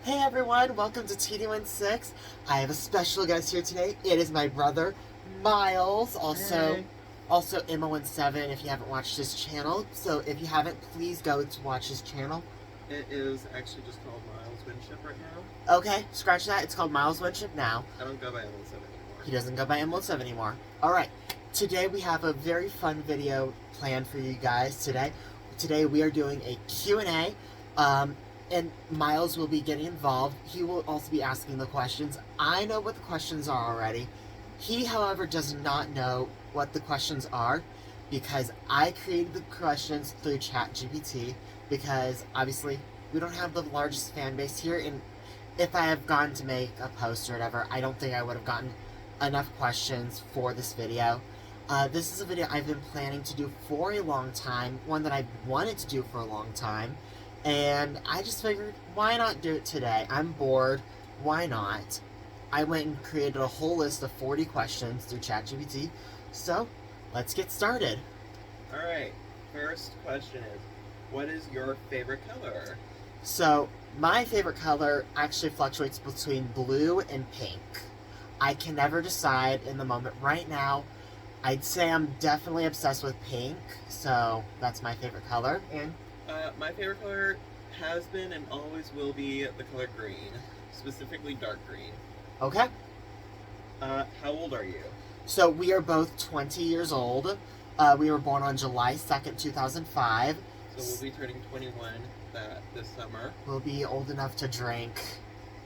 Hey everyone, welcome to TDWins6. I have a special guest here today. It is my brother, Miles, also Hey. Emma17 if you haven't watched his channel. So if you haven't, please go to watch his channel. It is actually just called Miles Winship right now. Okay, scratch that. It's called Miles Winship now. I don't go by Emma7 anymore. He doesn't go by Emma17 anymore. Alright, today we have a very fun video planned for you guys today. Today we are doing a Q&A. And Miles will be getting involved. He will also be asking the questions. I know what the questions are already. He, however, does not know what the questions are because I created the questions through ChatGPT because, obviously, we don't have the largest fan base here, and if I have gone to make a post or whatever, I don't think I would have gotten enough questions for this video. This is a video I've been planning to do for a long time, one that I've wanted to do for a long time. And I just figured, why not do it today? I'm bored. Why not? I went and created a whole list of 40 questions through ChatGPT. So, let's get started. Alright, first question is, what is your favorite color? So, my favorite color actually fluctuates between blue and pink. I can never decide in the moment. Right now, I'd say I'm definitely obsessed with pink. So, that's my favorite color. And my favorite color has been and always will be the color green, specifically dark green. okay. How old are you? So we are both 20 years old. We were born on July 2nd, 2005. So we'll be turning 21 this summer. We'll be old enough to drink.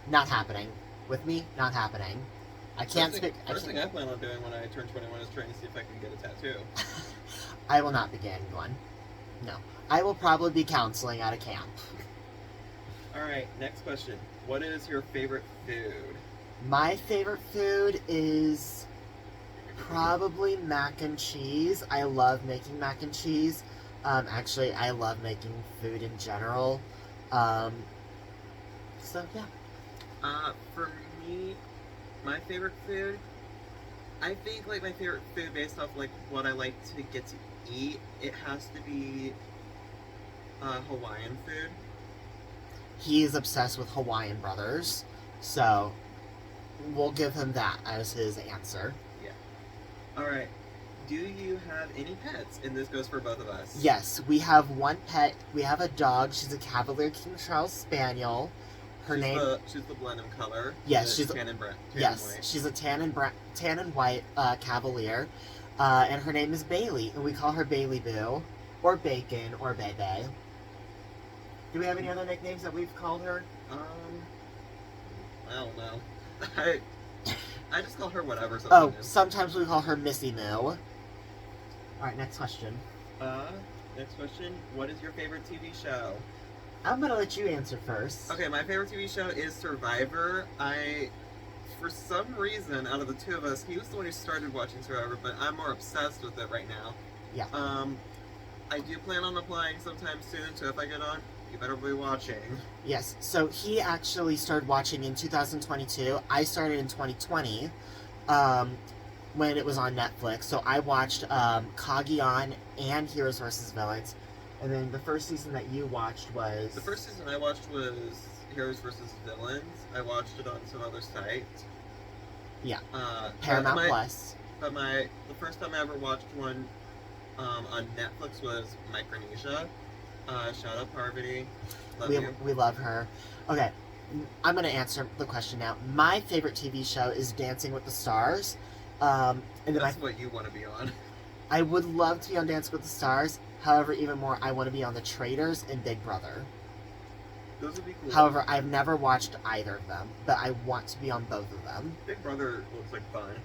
Not happening. With me, not happening. I can't speak. First thing I plan on doing when I turn 21 is trying to see if I can get a tattoo. I will not be getting one. No. I will probably be counseling at a camp. Alright, next question. What is your favorite food? My favorite food is probably mac and cheese. I love making mac and cheese. Actually, I love making food in general. So, yeah. For me, my favorite food, I think like my favorite food based off like what I like to get to eat, it has to be Hawaiian food. He is obsessed with Hawaiian Brothers, so we'll give him that as his answer. Yeah. Alright. Do you have any pets? And this goes for both of us. Yes, we have one pet. We have a dog. She's a Cavalier King Charles Spaniel. She's the Blenheim color. Yes, she's tan and white. she's a tan and white Cavalier, and her name is Bailey, and we call her Bailey Boo, or Bacon, or Bebe. Do we have any other nicknames that we've called her? I don't know. I just call her whatever. Sometimes we call her Missy Moo. Alright, next question. Next question. What is your favorite TV show? I'm gonna let you answer first. Okay, my favorite TV show is Survivor. For some reason, out of the two of us, he was the one who started watching Survivor, but I'm more obsessed with it right now. Yeah. I do plan on applying sometime soon, so if I get on, you better be watching. Yes, so he actually started watching in 2022. I started in 2020, when it was on Netflix. So I watched Kaguya and Heroes vs. Villains. And then the first season that you watched was... The first season I watched was Heroes vs. Villains. I watched it on some other site. Yeah. Paramount Plus. But the first time I ever watched one on Netflix was Micronesia. Shout out Parvati. We love her. Okay, I'm going to answer the question now. My favorite TV show is Dancing with the Stars. And then That's what you want to be on. I would love to be on Dancing with the Stars. However, even more, I want to be on The Traitors and Big Brother. Those would be cool. However, I've never watched either of them, but I want to be on both of them. Big Brother looks like fun.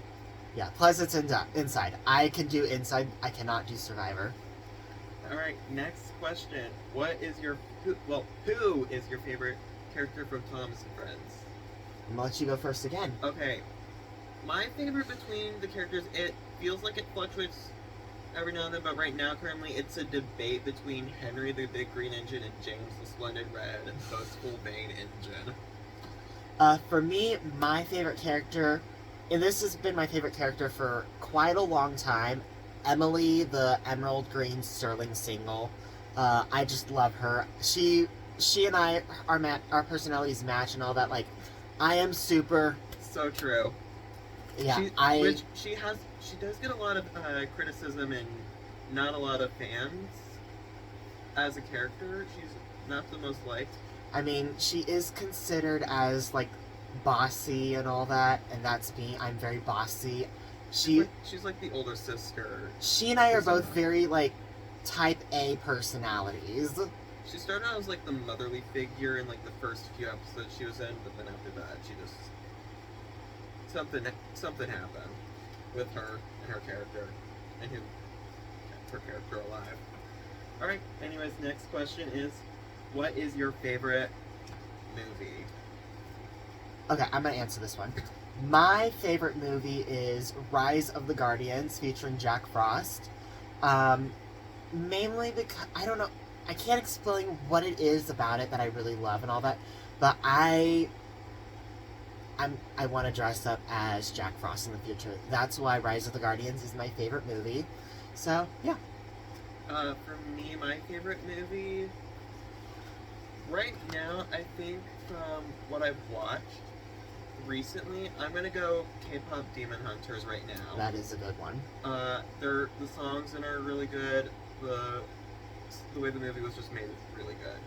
Yeah, plus it's inside. I can do inside, I cannot do Survivor. Alright, next question. Who is your favorite character from Thomas and Friends? I'm gonna let you go first again. Okay. My favorite between the characters, it feels like it fluctuates every now and then, but right now, currently, it's a debate between Henry the Big Green Engine and James the Splendid Red, boastful Vane Engine. For me, my favorite character, and this has been my favorite character for quite a long time, Emily, the Emerald Green Sterling Single. I just love her. She she and I, our personalities match and all that. Like, I am super. So true. Yeah, Which she does get a lot of criticism and not a lot of fans as a character. She's not the most liked. I mean, she is considered as like bossy and all that, and that's me. I'm very bossy. She's like the older sister. She and I are both very like type A personalities. She started out as like the motherly figure in like the first few episodes she was in, but then after that she just something happened with her and her character and who kept her character alive. Alright, anyways, next question is, what is your favorite movie? Okay, I'm gonna answer this one. My favorite movie is Rise of the Guardians, featuring Jack Frost. Mainly because, I don't know, I can't explain what it is about it that I really love and all that, but I want to dress up as Jack Frost in the future. That's why Rise of the Guardians is my favorite movie. So, yeah. For me, my favorite movie right now, I think from what I've watched recently, I'm gonna go K-pop Demon Hunters right now. That is a good one. The songs in are really good. The way the movie was just made is really good.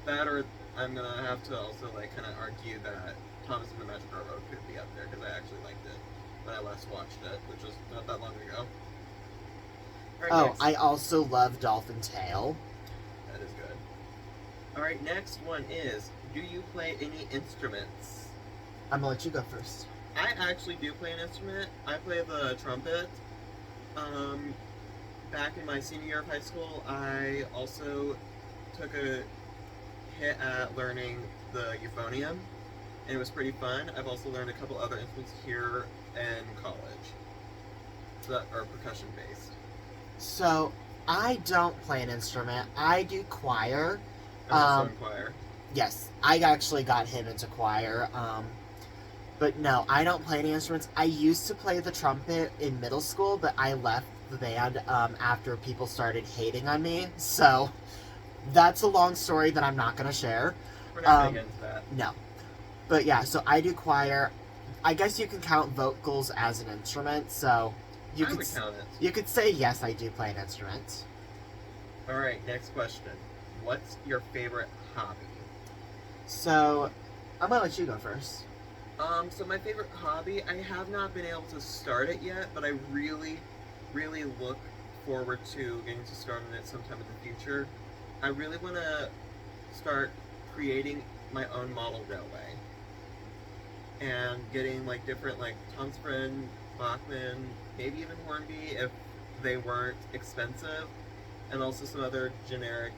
That, or I'm gonna have to also like kind of argue that Thomas and the Magic Railroad could be up there because I actually liked it when I last watched it, which was not that long ago. Next. I also love Dolphin Tale. That is good. Alright, next one is, do you play any instruments? I'm gonna let you go first. I actually do play an instrument. I play the trumpet. Back in my senior year of high school, I also took a hit at learning the euphonium, and it was pretty fun. I've also learned a couple other instruments here in college that are percussion based. So, I don't play an instrument. I do choir. I'm also in choir. Yes, I actually got him into choir. But no, I don't play any instruments. I used to play the trumpet in middle school, but I left the band after people started hating on me. So, that's a long story that I'm not going to share. We're not getting into that. No. But yeah, so I do choir. I guess you can count vocals as an instrument, so I would count it. You could say, yes, I do play an instrument. Alright, next question. What's your favorite hobby? So, I'm going to let you go first. So my favorite hobby, I have not been able to start it yet, but I really, really look forward to getting to start on it sometime in the future. I really want to start creating my own model railway. And getting like different like Tungsten, Bachman, maybe even Hornby if they weren't expensive. And also some other generic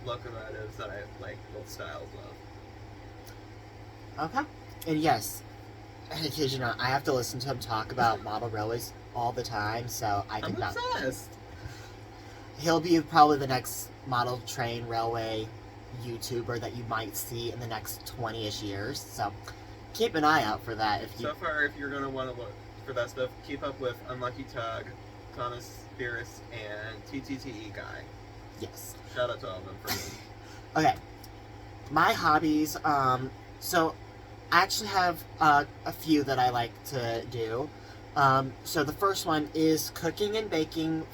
locomotives that I like both styles of. Okay. And yes, I kid you not, I have to listen to him talk about model railways all the time, so I can... I'm obsessed! He'll be probably the next model train railway YouTuber that you might see in the next 20-ish years, so keep an eye out for that. So far, if you're going to want to look for that stuff, keep up with Unlucky Tug, Thomas Beerus, and TTTE Guy. Yes. Shout out to all of them for me. Okay. My hobbies, so I actually have a few that I like to do. So the first one is cooking and baking,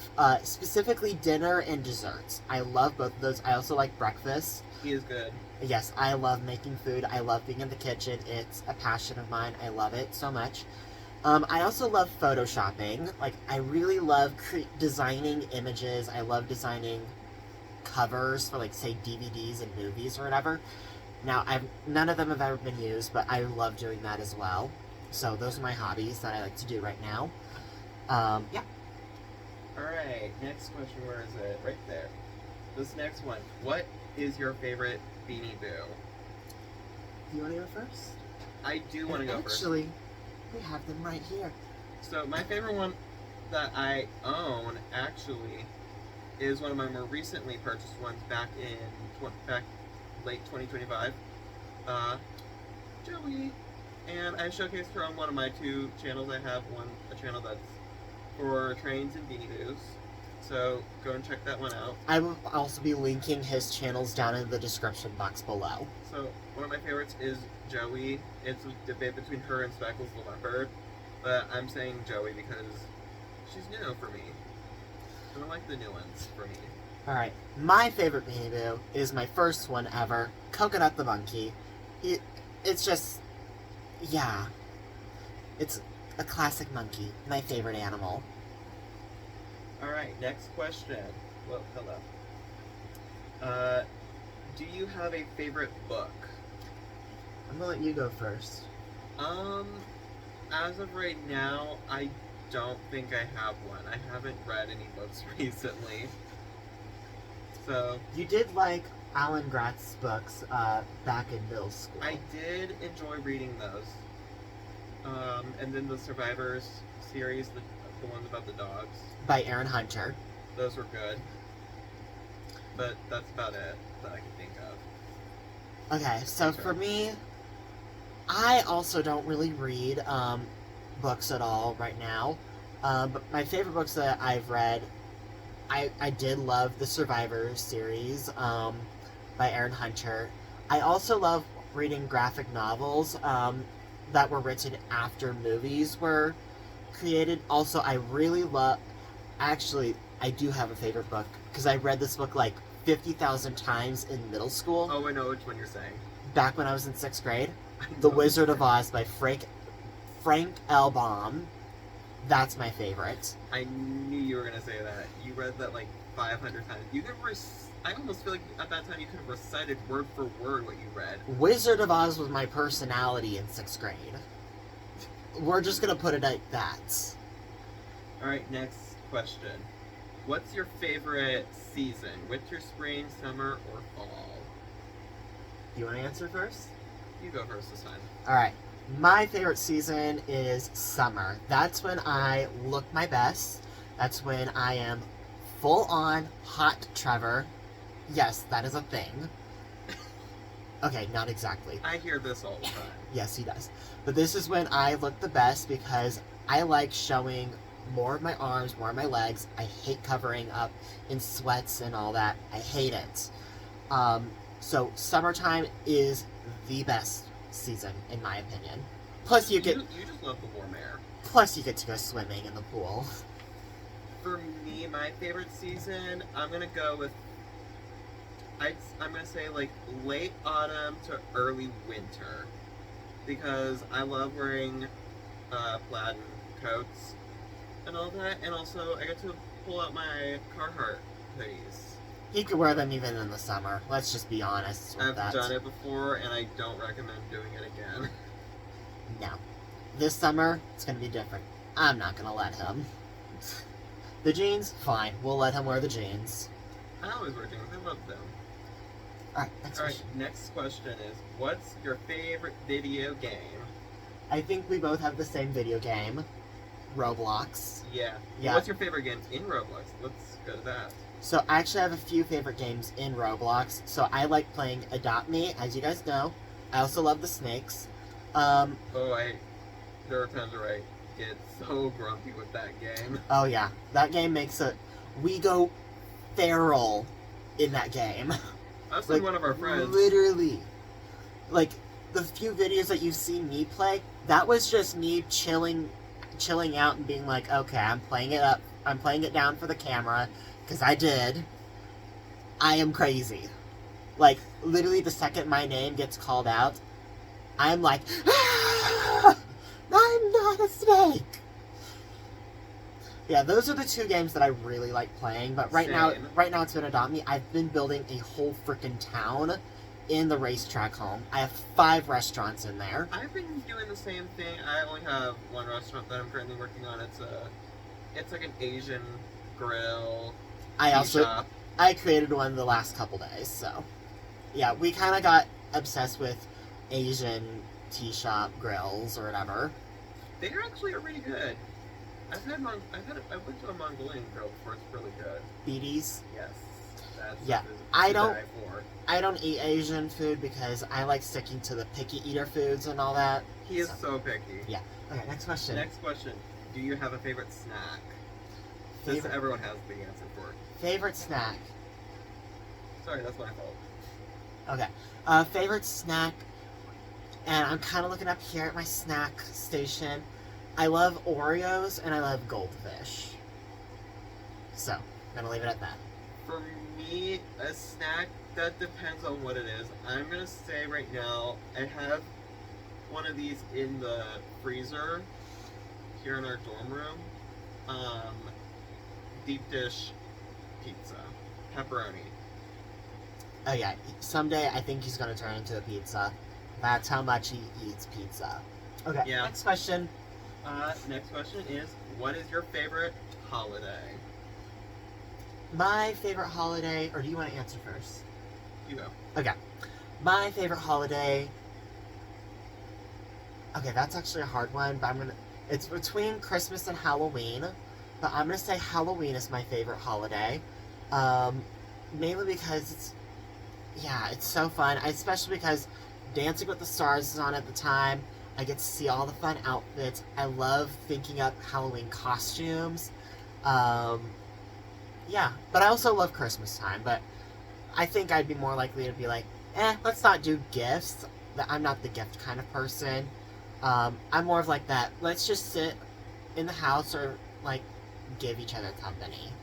specifically dinner and desserts. I love both of those. I also like breakfast. He is good. Yes, I love making food. I love being in the kitchen. It's a passion of mine. I love it so much. I also love photoshopping. Like, I really love designing images. I love designing covers for, like, say, DVDs and movies or whatever. Now, none of them have ever been used, but I love doing that as well. So those are my hobbies that I like to do right now. Yeah. Alright, next question, where is it? Right there. This next one. What is your favorite Beanie Boo? You want to go first? I do want to go first. Actually, we have them right here. So my favorite one that I own, actually, is one of my more recently purchased ones back late 2025. Joey. And I showcased her on one of my two channels. I have a channel that's for trains and Beanie Boos. So go and check that one out. I will also be linking his channels down in the description box below. So one of my favorites is Joey. It's a debate between her and Speckles the leopard, but I'm saying Joey because she's new for me. I don't like the new ones for me. Alright, my favorite Beanie Boo is my first one ever, Coconut the Monkey. It's just, yeah. It's a classic monkey, my favorite animal. Alright, next question. Well, hello. Do you have a favorite book? I'm gonna let you go first. As of right now, I don't think I have one. I haven't read any books recently. So... You did like Alan Gratz's books back in middle school. I did enjoy reading those. And then the Survivors series, the ones about the dogs. By Aaron Hunter. Those were good. But that's about it that I can think of. Okay, so for me, I also don't really read books at all right now. But my favorite books that I've read, I did love the Survivors series by Aaron Hunter. I also love reading graphic novels that were written after movies were created. Also, I really love... Actually, I do have a favorite book, because I read this book like 50,000 times in middle school. Oh, I know which one you're saying. Back when I was in 6th grade. The Wizard of Oz by Frank L. Baum. That's my favorite. I knew you were going to say that. You read that like 500 times. You could I almost feel like at that time you could have recited word for word what you read. Wizard of Oz was my personality in 6th grade. We're just going to put it like that. Alright, next question. What's your favorite season? Winter, spring, summer, or fall? Do you want to answer first? You go first this time. Alright. My favorite season is summer. That's when I look my best. That's when I am full on hot Trevor. Yes, that is a thing. Okay, not exactly. I hear this all the time. Yes, he does. But this is when I look the best because I like showing more of my arms, more of my legs. I hate covering up in sweats and all that. I hate it. So summertime is the best season, in my opinion. Plus you just love the warm air. Plus you get to go swimming in the pool. For me, my favorite season, I'm gonna go with... I'm gonna say like late autumn to early winter. Because I love wearing plaid coats and all that, and also I get to pull out my Carhartt hoodies. He could wear them even in the summer. Let's just be honest with that. I've done it before, and I don't recommend doing it again. No. This summer, it's gonna be different. I'm not gonna let him. The jeans? Fine. We'll let him wear the jeans. I always wear jeans. I love them. Alright, next question. Next question is, what's your favorite video game? I think we both have the same video game. Roblox. Yeah. Yeah. What's your favorite game in Roblox? Let's go to that. So I actually have a few favorite games in Roblox. So I like playing Adopt Me, as you guys know. I also love the snakes. There are times where I get so grumpy with that game. Oh yeah, that game makes it... We go feral in that game. Us and one of our friends. Literally. Like, the few videos that you've seen me play, that was just me chilling out and being like, okay, I'm playing it down for the camera, because I did. I am crazy. Like, literally the second my name gets called out, I'm like, ah, I'm not a snake! Yeah, those are the two games that I really like playing, but right now it's been Adopt Me. I've been building a whole freaking town in the racetrack home. I have 5 restaurants in there. I've been doing the same thing. I only have one restaurant that I'm currently working on. It's like an Asian grill. Shop. I created one the last couple days, so yeah, we kind of got obsessed with Asian tea shop grills or whatever. They actually are really good. I went to a Mongolian grill before. It's really good. BD's? Yes. Yeah, I don't eat Asian food because I like sticking to the picky eater foods and all that. He is so picky. Yeah. Okay, next question. Next question. Do you have a favorite snack? This everyone has the answer for. Favorite snack. Sorry, that's my fault. Okay. Favorite snack, and I'm kind of looking up here at my snack station. I love Oreos and I love Goldfish. So, I'm gonna leave it at that. For me, a snack, that depends on what it is. I'm gonna say right now, I have one of these in the freezer here in our dorm room. Deep dish pizza, pepperoni. Oh yeah, someday I think he's gonna turn into a pizza. That's how much he eats pizza. Okay, Yeah. next question. Next question is, what is your favorite holiday? My favorite holiday, or do you want to answer first? You go. Okay. My favorite holiday. Okay, that's actually a hard one, but it's between Christmas and Halloween, but I'm gonna say Halloween is my favorite holiday. Mainly because it's so fun, especially because Dancing with the Stars is on at the time. I get to see all the fun outfits. I love thinking up Halloween costumes. Yeah, but I also love Christmas time, but I think I'd be more likely to be like, let's not do gifts. I'm not the gift kind of person. I'm more of like that, let's just sit in the house or, like, give each other company.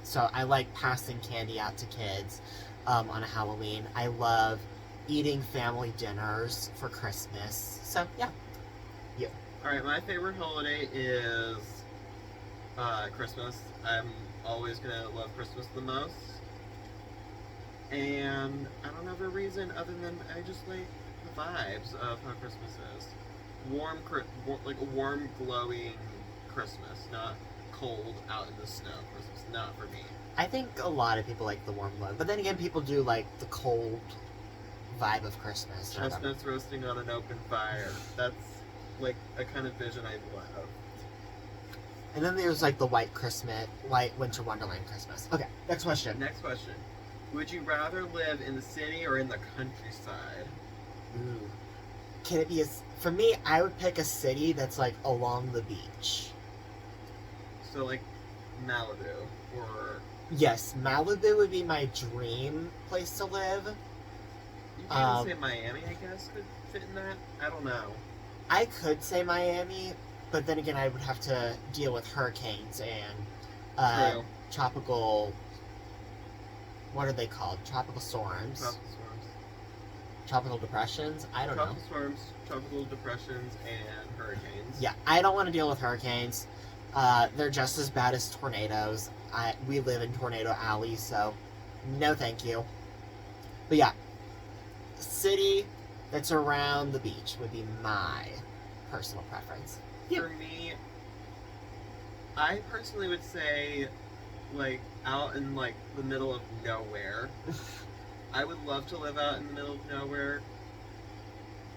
So I like passing candy out to kids on a Halloween. I love eating family dinners for Christmas. So, yeah. You. Alright, my favorite holiday is Christmas. I'm always gonna love Christmas the most. And I don't have a reason other than I just like the vibes of how Christmas is. Like a warm, glowing Christmas, not cold out in the snow Christmas. Not for me. I think a lot of people like the warm glow, but then again, people do like the cold vibe of Christmas. Chestnuts roasting on an open fire. That's like a kind of vision I love. And then there's like the white winter wonderland Christmas. Okay, next question. Next question. Would you rather live in the city or in the countryside? Ooh. Can it be for me, I would pick a city that's like along the beach. So like Malibu or... Yes, Malibu would be my dream place to live. You can say Miami, I guess, could fit in that. I don't know. I could say Miami, but then again, I would have to deal with hurricanes and tropical... What are they called? Tropical storms. Tropical storms. Tropical depressions? I don't know. Tropical storms, tropical depressions, and hurricanes. Yeah, I don't want to deal with hurricanes. They're just as bad as tornadoes. We live in Tornado Alley, so no thank you. But yeah, city that's around the beach would be my personal preference. Yeah. For me, I personally would say, like, out in, like, the middle of nowhere. I would love to live out in the middle of nowhere,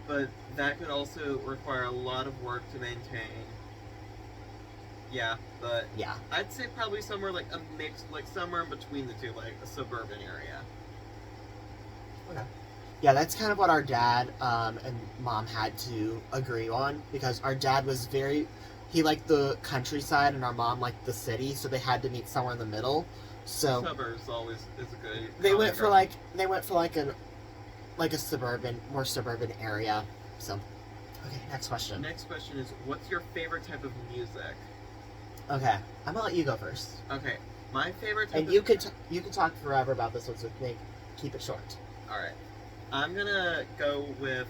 but that could also require a lot of work to maintain. Yeah, but yeah, I'd say probably somewhere like a mix, like somewhere in between the two, like a suburban area. Okay. Yeah, that's kind of what our dad and mom had to agree on, because our dad was he liked the countryside and our mom liked the city, so they had to meet somewhere in the middle. So suburbs always is a good. They went for a more suburban area. So, okay, next question. Next question is, what's your favorite type of music? Okay, I'm gonna let you go first. Okay, my favorite type. And you can talk forever about this one, so keep it short. All right, I'm gonna go with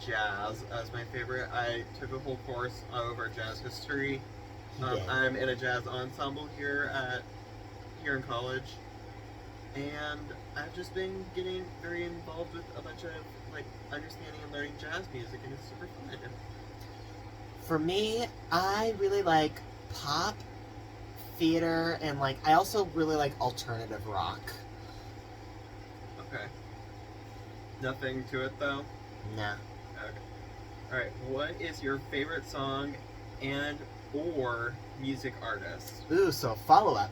jazz as my favorite. I took a whole course over jazz history. I'm in a jazz ensemble here in college, and I've just been getting very involved with a bunch of like understanding and learning jazz music, and it's super fun. For me, I really like pop, theater, and I also really like alternative rock. Okay. Nothing to it though? Nah. Okay. Alright, what is your favorite song and or music artist? Ooh, so follow-up.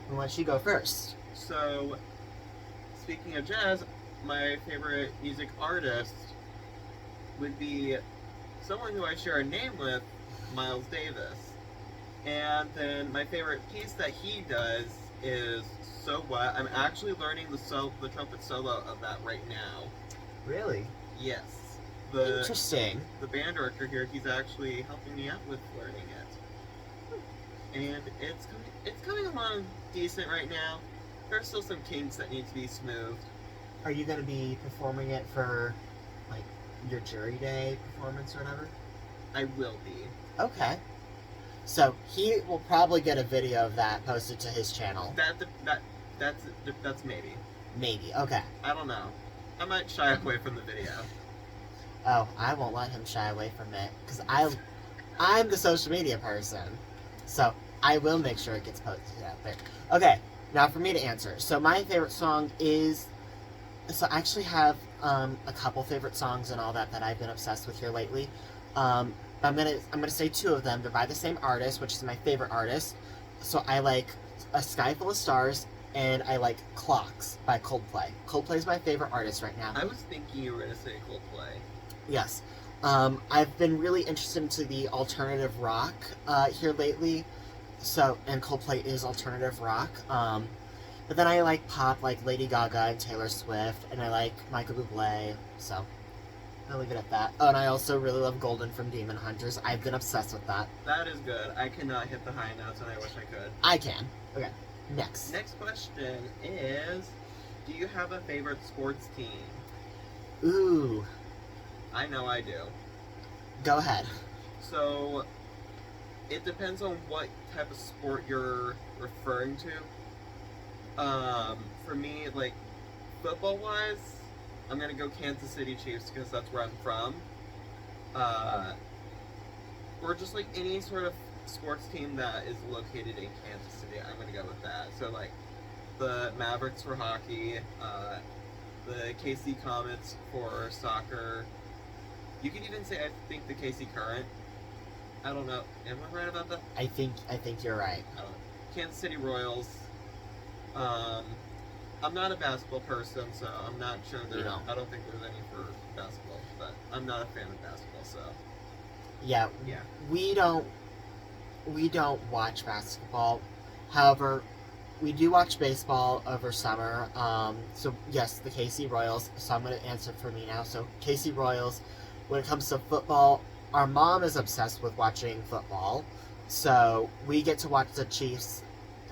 Why don't you go first? So, speaking of jazz, my favorite music artist would be someone who I share a name with, Miles Davis. And then my favorite piece that he does is So What. I'm actually learning the trumpet solo of that right now. Really? Yes. The Interesting. the band director here, he's actually helping me out with learning it. And it's coming along decent right now. There's still some kinks that need to be smoothed. Are you going to be performing it for, like, your jury day performance or whatever? I will be. Okay. So he will probably get a video of that posted to his channel. That's maybe. Maybe. Okay. I don't know. I might shy away from the video. Oh, I won't let him shy away from it because I'm the social media person. So I will make sure it gets posted out there. Okay. Now for me to answer. So my favorite song is. So I actually have a couple favorite songs and all that I've been obsessed with here lately. I'm gonna say two of them. They're by the same artist, which is my favorite artist. So I like A Sky Full of Stars and I like Clocks by Coldplay. Coldplay is my favorite artist right now. I was thinking you were gonna say Coldplay. Yes. I've been really interested into the alternative rock here lately. And Coldplay is alternative rock. But then I like pop, like Lady Gaga and Taylor Swift, and I like Michael Bublé, so I'll leave it at that. Oh, and I also really love Golden from Demon Hunters. I've been obsessed with that. That is good. I cannot hit the high notes, and I wish I could. I can. Okay, next. Next question is, do you have a favorite sports team? Ooh. I know I do. Go ahead. So, it depends on what type of sport you're referring to. For me, like, football-wise, I'm gonna go Kansas City Chiefs because that's where I'm from. Or just like any sort of sports team that is located in Kansas City, I'm gonna go with that. So like the Mavericks for hockey, the KC Comets for soccer. You could even say I think the KC Current. I don't know. Am I right about that? I think you're right. I don't know. Kansas City Royals. I'm not a basketball person, so I'm not sure there. I don't think there's any for basketball, but I'm not a fan of basketball, so. Yeah. Yeah. We don't watch basketball. However, we do watch baseball over summer. So yes, the KC Royals. So I'm going to answer for me now. So KC Royals. When it comes to football, our mom is obsessed with watching football. So we get to watch the Chiefs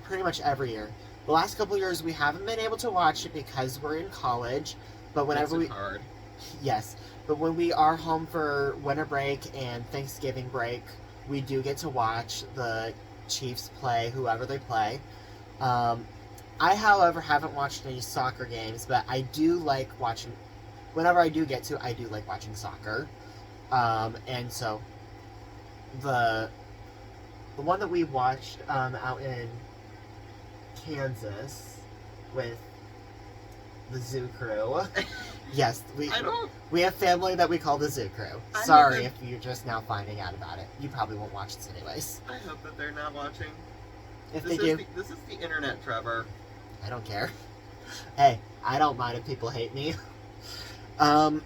pretty much every year. The last couple of years we haven't been able to watch it because we're in college. But whenever hard. Yes. But when we are home for winter break and Thanksgiving break, we do get to watch the Chiefs play whoever they play. I, however, haven't watched any soccer games, but I do like watching. Whenever I do get to, I do like watching soccer. And so the one that we watched out in Kansas with the Zoo Crew. Yes, we have family that we call the Zoo Crew. Sorry if you're just now finding out about it. You probably won't watch this anyways. I hope that they're not watching. If they do, this is the internet, Trevor. I don't care. Hey, I don't mind if people hate me. And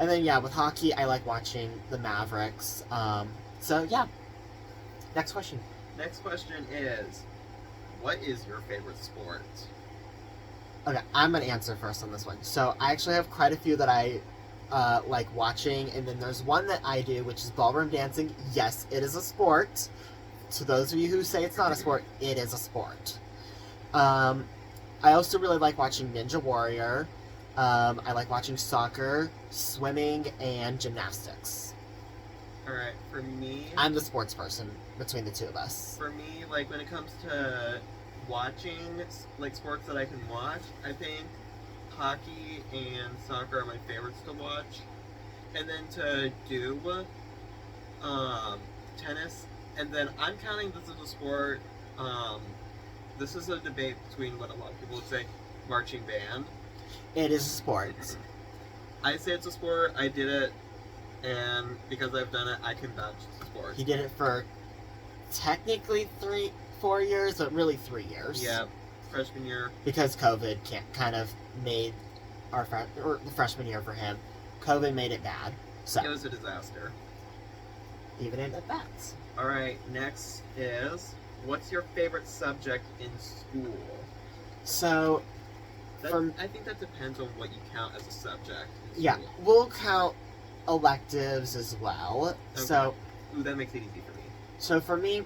then yeah, with hockey, I like watching the Mavericks. So yeah. Next question. Next question is, what is your favorite sport? Okay, I'm going to answer first on this one. So I actually have quite a few that I like watching, and then there's one that I do, which is ballroom dancing. Yes, it is a sport. To those of you who say it's not a sport, it is a sport. I also really like watching Ninja Warrior. I like watching soccer, swimming, and gymnastics. Alright, for me... I'm the sports person between the two of us. For me, like, when it comes to watching, like, sports that I can watch, I think hockey and soccer are my favorites to watch. And then to do, tennis. And then I'm counting this as a sport. This is a debate between what a lot of people would say, marching band. It is a sport. I say it's a sport. I did it, and because I've done it, I can vouch it's a sport. He did it for technically 4 years, but really 3 years. Yeah, freshman year. Because COVID kind of made the freshman year for him. COVID made it bad. So it was a disaster. even in advance. Alright, next is, what's your favorite subject in school? So, I think that depends on what you count as a subject in yeah, school. we'll count electives as well. Okay. So, Ooh, that makes it easy for me. so for me,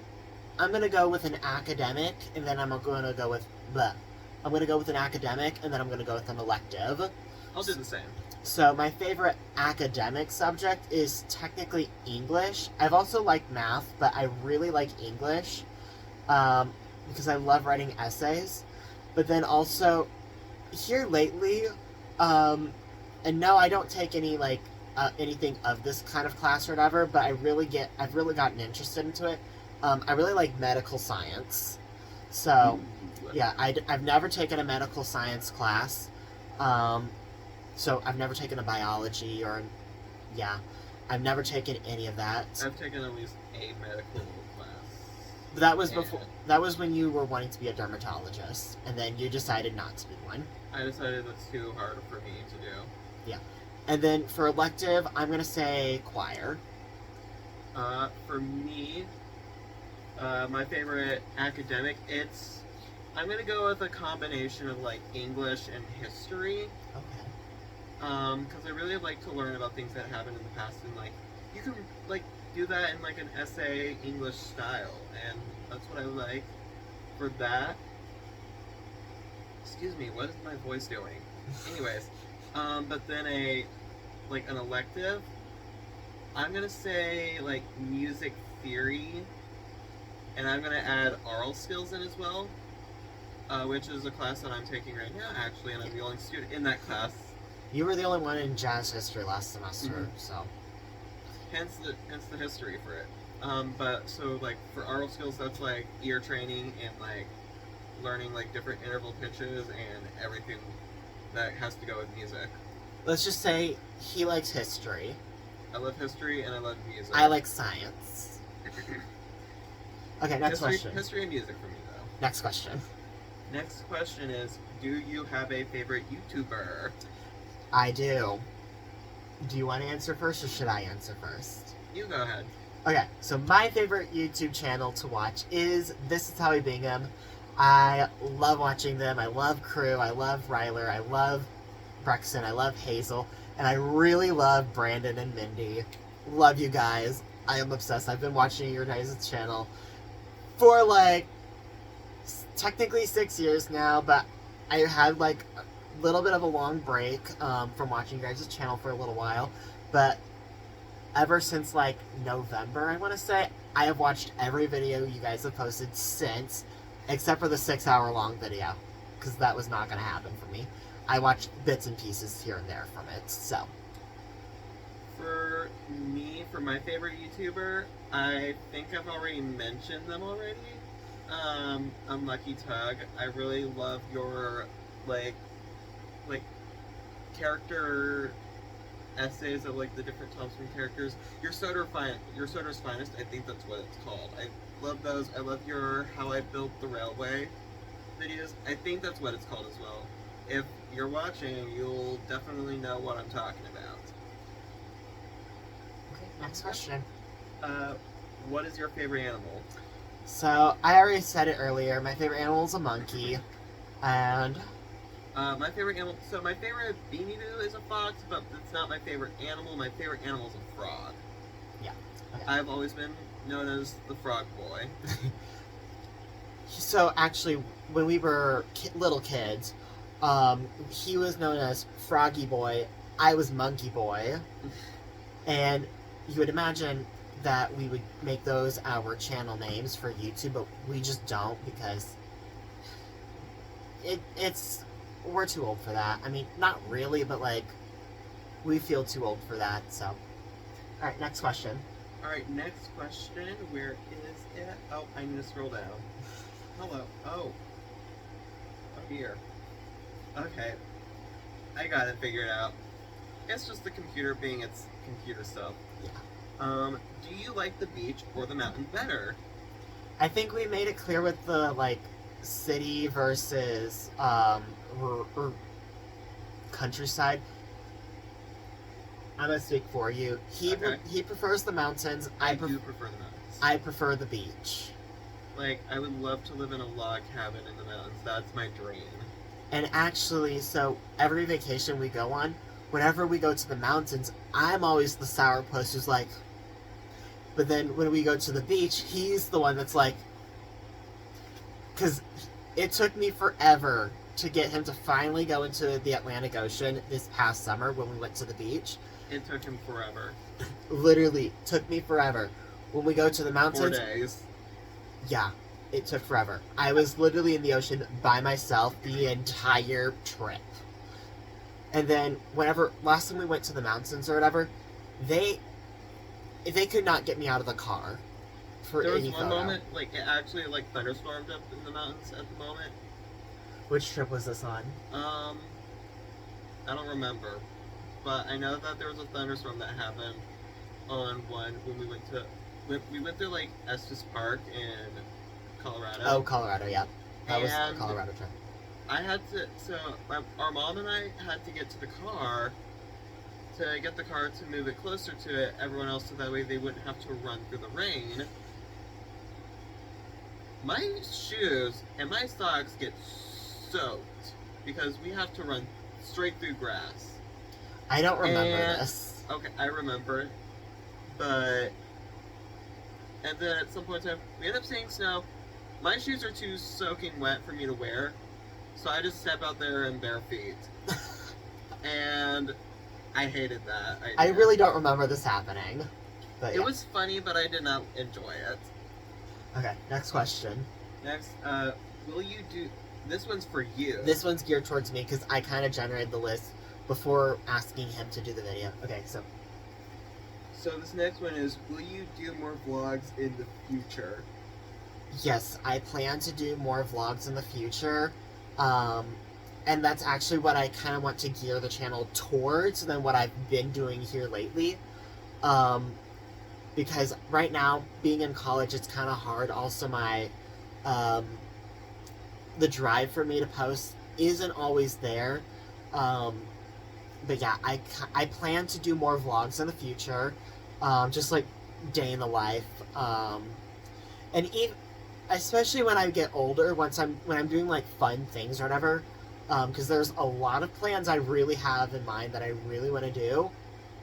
I'm gonna go with an academic, and then I'm gonna go with I'm gonna go with an academic, and then I'm gonna go with an elective. I'll do the same. So my favorite academic subject is technically English. I've also liked math, but I really like English because I love writing essays. But then also here lately, and no, I don't take any like anything of this kind of class or whatever. But I've really gotten interested into it. I really like medical science. So yeah, I've never taken a medical science class. So I've never taken a biology or, yeah, I've never taken any of that. I've taken at least a medical class. But that was before. That was when you were wanting to be a dermatologist, and then you decided not to be one. I decided that's too hard for me to do. Yeah, and then for elective, I'm gonna say choir. For me, my favorite academic, I'm gonna go with a combination of like English and history. Okay. Because I really like to learn about things that happened in the past, and like you can like do that in like an essay English style, and that's what I like for that. Excuse me, what is my voice doing? Anyways, but then an elective, I'm gonna say like music theory, and I'm gonna add oral skills in as well, which is a class that I'm taking right now actually, and I'm the only student in that class. You were the only one in jazz history last semester, so. Hence the history for it. But so like for oral skills, that's like ear training and like learning like different interval pitches and everything that has to go with music. Let's just say he likes history. I love history and I love music. I like science. Okay, next question. History and music for me though. Next question. Next question is, do you have a favorite YouTuber? I do. Do you want to answer first, or should I answer first? You go ahead. Okay, so my favorite YouTube channel to watch is This Is How We Bingham. I love watching them. I love Crew. I love Ryler. I love Brexton. I love Hazel. And I really love Brandon and Mindy. Love you guys. I am obsessed. I've been watching your guys' channel for like technically 6 years now, but I had like little bit of a long break from watching your guys' channel for a little while, but ever since like November, I want to say, I have watched every video you guys have posted since, except for the 6-hour long video, because that was not going to happen for me. I watched bits and pieces here and there from it, so. For me, for my favorite YouTuber, I think I've already mentioned them already. Unlucky Tug. I really love your like character essays of like the different Thompson characters. Your Soda's Finest, I think that's what it's called. I love those. I love your How I Built the Railway videos. I think that's what it's called as well. If you're watching, you'll definitely know what I'm talking about. Okay, next question. What is your favorite animal? So, I already said it earlier, my favorite animal is a monkey, and... my favorite animal, so my favorite Beanie Boo is a fox, but it's not my favorite animal. My favorite animal is a frog. Yeah. Okay. I've always been known as the frog boy. So, actually, when we were little kids, he was known as Froggy Boy, I was Monkey Boy, and you would imagine that we would make those our channel names for YouTube, but we just don't, because we're too old for that. I mean, not really, but like, we feel too old for that, so. Alright, next question. Alright, next question. Where is it? Oh, I need to scroll down. Hello. Oh. Oh, here. Okay. I got it figured out. It's just the computer being its computer stuff. Yeah. Do you like the beach or the mountain better? I think we made it clear with the, like, city versus, or countryside. I'm gonna speak for you. Okay. He prefers the mountains. I do prefer the mountains. I prefer the beach. Like, I would love to live in a log cabin in the mountains. That's my dream. And actually, so every vacation we go on, whenever we go to the mountains, I'm always the sourpuss who's like. But then when we go to the beach, he's the one that's like. Because it took me forever to get him to finally go into the Atlantic Ocean this past summer when we went to the beach. It took him forever. Literally, took me forever. When we go to the mountains. 4 days. Yeah, it took forever. I was literally in the ocean by myself the entire trip. And then last time we went to the mountains or whatever, they could not get me out of the car for there was any one photo. moment, like, it actually, like, thunderstormed up in the mountains at the moment. Which trip was this on? I don't remember. But I know that there was a thunderstorm that happened on one when we went to... We went through, like, Estes Park in Colorado. Oh, Colorado, yeah. That was the And Colorado trip. I had to... So, our mom and I had to get to the car to get the car to move it closer to it, everyone else, so that way they wouldn't have to run through the rain. My shoes and my socks get soaked because we have to run straight through grass. I don't remember And- this. Okay, I remember it, but... And then at some point in time, we end up seeing snow. My shoes are too soaking wet for me to wear, so I just step out there in bare feet. And I hated that. I really don't remember this happening. But It yeah. was funny, but I did not enjoy it. Okay, next question. Next, will you do... This one's for you. This one's geared towards me because I kind of generated the list before asking him to do the video. Okay, so So this next one is, will you do more vlogs in the future? yes, I plan to do more vlogs in the future. And that's actually what I kind of want to gear the channel towards than what I've been doing here lately. Because right now, being in college, it's kind of hard. Also, the drive for me to post isn't always there. But yeah, I plan to do more vlogs in the future. Just like day in the life. And even, especially when I get older, when I'm doing like fun things or whatever, because there's a lot of plans I really have in mind that I really want to do.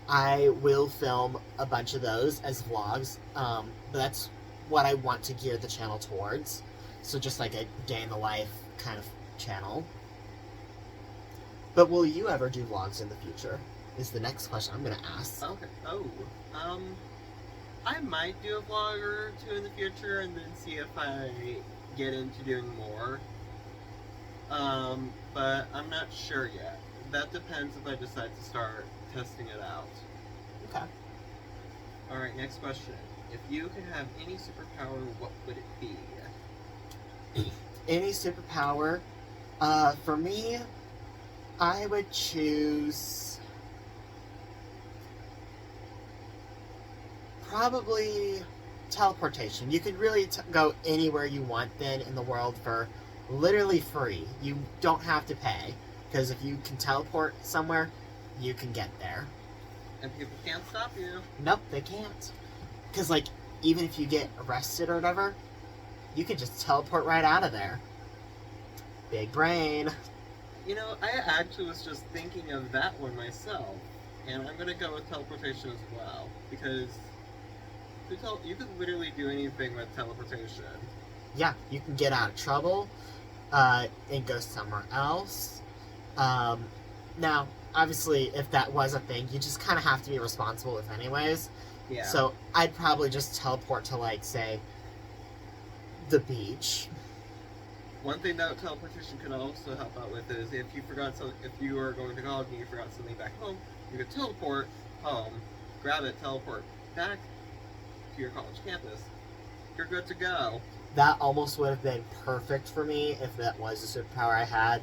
I will film a bunch of those as vlogs. But that's what I want to gear the channel towards. So just like a day in the life kind of channel. But will you ever do vlogs in the future? Is the next question I'm gonna ask. Okay. Oh. I might do a vlog or two in the future and then see if I get into doing more. But I'm not sure yet. That depends if I decide to start testing it out. Okay. Alright, next question. If you could have any superpower, what would it be? Any superpower? For me, I would choose probably teleportation. You could really go anywhere you want then in the world for literally free. You don't have to pay, because if you can teleport somewhere, you can get there. And people can't stop you. Nope, they can't. Because, like, even if you get arrested or whatever, you can just teleport right out of there. Big brain. You know, I actually was just thinking of that one myself, and I'm gonna go with teleportation as well, because you could literally do anything with teleportation. Yeah, you can get out of trouble, and go somewhere else. Now, obviously, if that was a thing, you just kind of have to be responsible with anyways. Yeah. So, I'd probably just teleport to, like, say, the beach. One thing that teleportation can also help out with is if you are going to college and you forgot something back home, you could teleport home, grab it, teleport back to your college campus. You're good to go. That almost would have been perfect for me if that was a superpower I had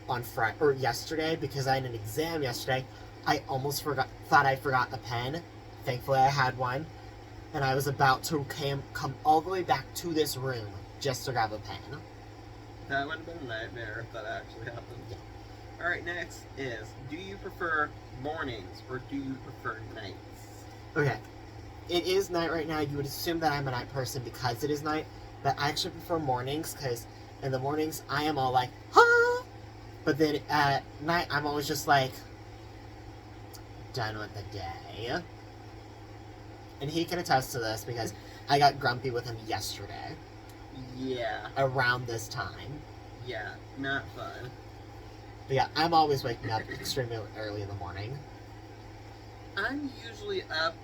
on Friday or yesterday, because I had an exam yesterday. I almost thought I forgot the pen. Thankfully, I had one, and I was about to come all the way back to this room just to grab a pen. That would have been a nightmare if that actually happened. Yeah. Alright, next is, do you prefer mornings or do you prefer nights? Okay. It is night right now. You would assume that I'm a night person because it is night, but I actually prefer mornings because in the mornings I am all like, huh! But then at night I'm always just like, done with the day. And he can attest to this because I got grumpy with him yesterday Yeah. around this time. Yeah, not fun. But yeah, I'm always waking up extremely early in the morning. I'm usually up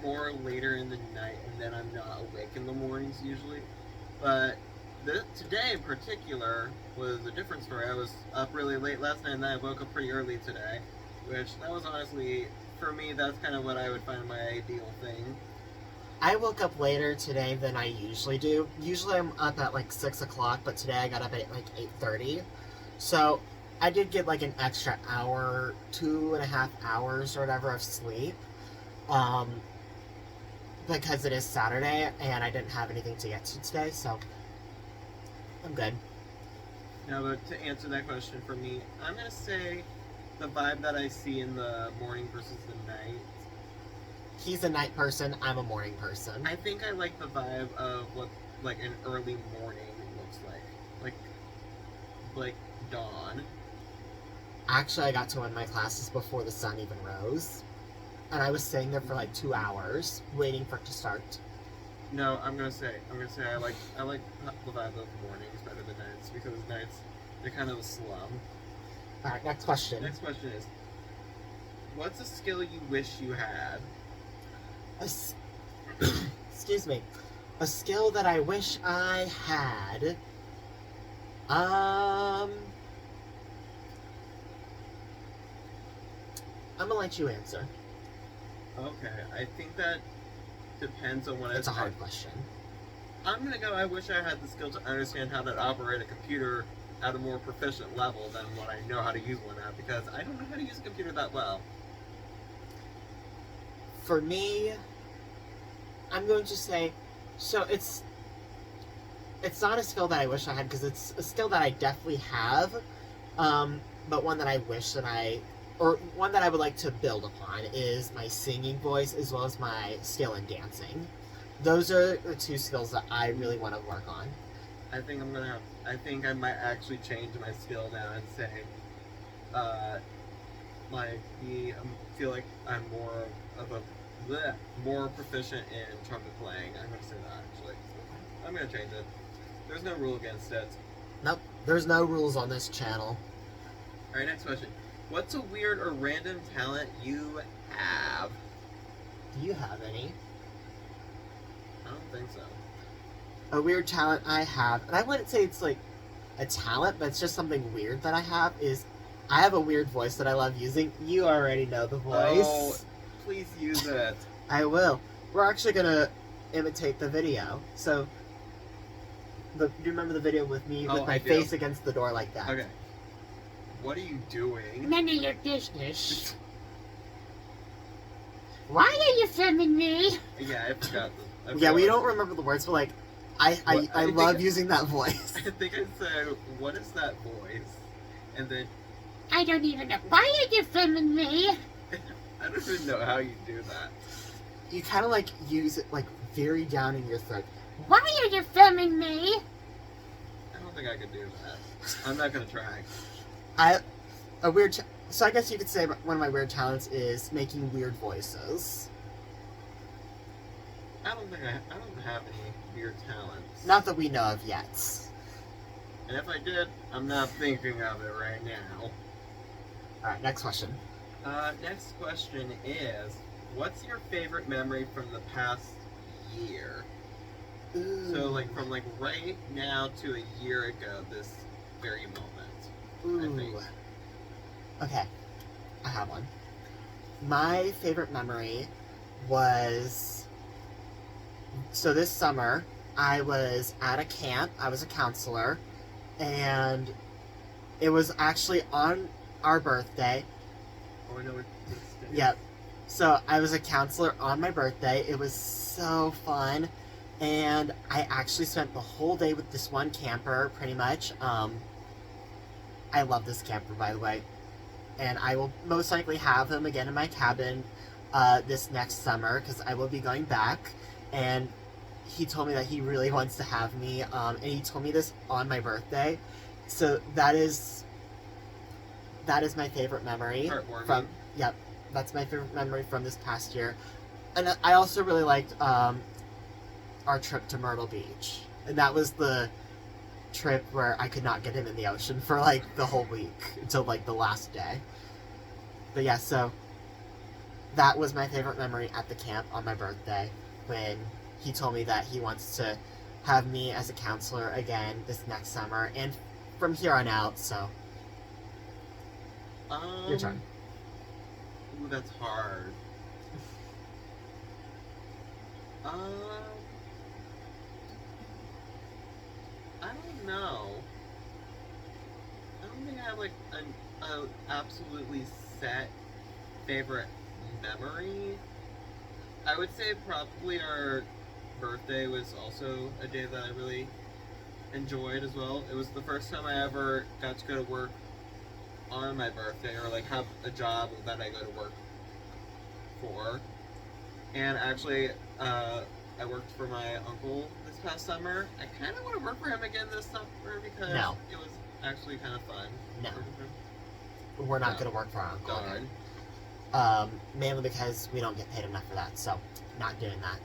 more later in the night and then I'm not awake in the mornings usually. But today in particular was a different story. I was up really late last night and then I woke up pretty early today. Which, that was honestly, for me, that's kind of what I would find my ideal thing. I woke up later today than I usually do. Usually I'm up at like 6 o'clock, but today I got up at like 8:30. So I did get like an extra hour, 2.5 hours or whatever of sleep. Because it is Saturday and I didn't have anything to get to today, so I'm good. Now, but to answer that question for me, I'm going to say the vibe that I see in the morning versus the night. He's a night person, I'm a morning person. I think I like the vibe of what like an early morning looks like. Like dawn. Actually, I got to one of my classes before the sun even rose. And I was sitting there for like 2 hours waiting for it to start. No, I'm gonna say I like the vibe of mornings better than nights because nights they're kind of a slum. Alright, next question. Next question is, what's a skill you wish you had? Excuse me. A skill that I wish I had. I'm gonna let you answer. Okay, I think that depends on what It's a hard question. I'm gonna go, I wish I had the skill to understand how to operate a computer at a more proficient level than what I know how to use one at, because I don't know how to use a computer that well. For me, I'm going to say, so it's not a skill that I wish I had because it's a skill that I definitely have, but one that I wish that or one that I would like to build upon is my singing voice as well as my skill in dancing. Those are the two skills that I really want to work on. I think I might actually change my skill now and say, feel like I'm more proficient in trumpet playing. I'm gonna say that actually. I'm gonna change it. There's no rule against it. Nope, there's no rules on this channel. Alright, next question. What's a weird or random talent you have? Do you have any? I don't think so. A weird talent I have, and I wouldn't say it's like a talent, but it's just something weird that I have, is I have a weird voice that I love using. You already know the voice. Oh, please use it. I will. We're actually gonna imitate the video. So, do you remember the video with me with my face against the door like that? Okay. What are you doing? None of your business. Why are you filming me? Yeah, I forgot. Yeah, we don't remember the words, but like, I love using that voice. I think I said, what is that voice? And then, I don't even know. Why are you filming me? I don't even know how you do that. You kind of like use it like very down in your throat. Why are you filming me? I don't think I could do that. I'm not gonna try. So I guess you could say one of my weird talents is making weird voices. I don't have any weird talents. Not that we know of yet. And if I did, I'm not thinking of it right now. Alright, next question. Next question is, what's your favorite memory from the past year? Ooh. So, like, from, like, right now to a year ago, this very moment. Ooh. Okay, I have one. My favorite memory was... So this summer, I was at a camp. I was a counselor. And it was actually on our birthday. Oh, I know what this is. Yep. So I was a counselor on my birthday. It was so fun. And I actually spent the whole day with this one camper, pretty much. I love this camper, by the way. and I will most likely have him again in my cabin this next summer because I will be going back. And he told me that he really wants to have me, and he told me this on my birthday. So that is my favorite memory Heartwarming. from. Yep, that's my favorite memory from this past year. And I also really liked our trip to Myrtle Beach, and that was the trip where I could not get him in the ocean for like the whole week until like the last day. But yeah, so that was my favorite memory at the camp on my birthday when he told me that he wants to have me as a counselor again this next summer and from here on out. So your turn. Ooh, that's hard. I don't know. I don't think I have like an absolutely set favorite memory. I would say probably our birthday was also a day that I really enjoyed as well. It was the first time I ever got to go to work on my birthday, or like have a job that I go to work for. And actually, I worked for my uncle this past summer. I kind of want to work for him again this summer because No. it was actually kind of fun. No. working for him. We're not No. going to work for our uncle again. Darn. Mainly because we don't get paid enough for that, so not doing that.